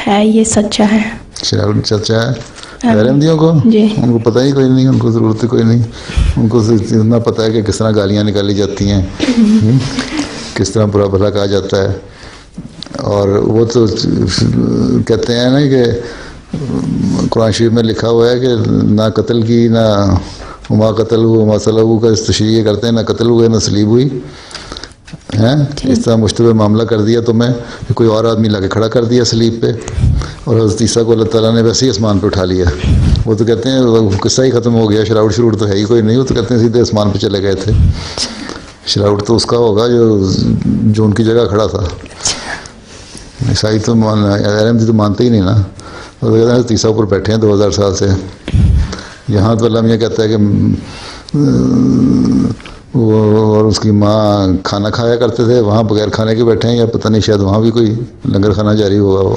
ہے یہ سچا ہے. شراؤٹ سچا ہے غیر احمدیوں کو؟ جی. ان کو پتہ ہی کوئی نہیں، ان کو ضرورت ہی کوئی نہیں. ان کو اتنا پتہ ہے کہ کس طرح گالیاں نکالی جاتی ہیں، کس طرح برا بھلا کہا جاتا ہے. اور وہ تو کہتے ہیں نا کہ قرآن شریف میں لکھا ہوا ہے کہ نہ قتل کی، نہ وما قتل ہو وما صلبو کا تشریح کرتے ہیں، نہ قتل ہوئے نہ سلیب ہوئی ہیں. اس طرح مشتبہ معاملہ کر دیا تمہیں کہ کوئی اور آدمی لا کے کھڑا کر دیا سلیب پہ، اور حضرت عیسیٰ کو اللہ تعالیٰ نے ویسے ہی آسمان پہ اٹھا لیا. وہ تو کہتے ہیں قصہ ہی ختم ہو گیا، شراؤٹ تو ہے ہی کوئی نہیں. وہ تو کہتے ہیں سیدھے آسمان پہ چلے گئے تھے. شراؤٹ تو اس کا ہوگا جو ان کی جگہ کھڑا تھا. عیسائی تو غیر احمدی تو مانتے ہی نہیں نا. وہ تو کہتے ہیں عیسیٰ اوپر بیٹھے ہیں 2000 سال سے. یہاں تو اللہ میاں کہتا ہے کہ وہ اور اس کی ماں کھانا کھایا کرتے تھے، وہاں بغیر کھانے کے بیٹھے ہیں، یا پتہ نہیں شاید وہاں بھی کوئی لنگر کھانا جاری ہوا ہو.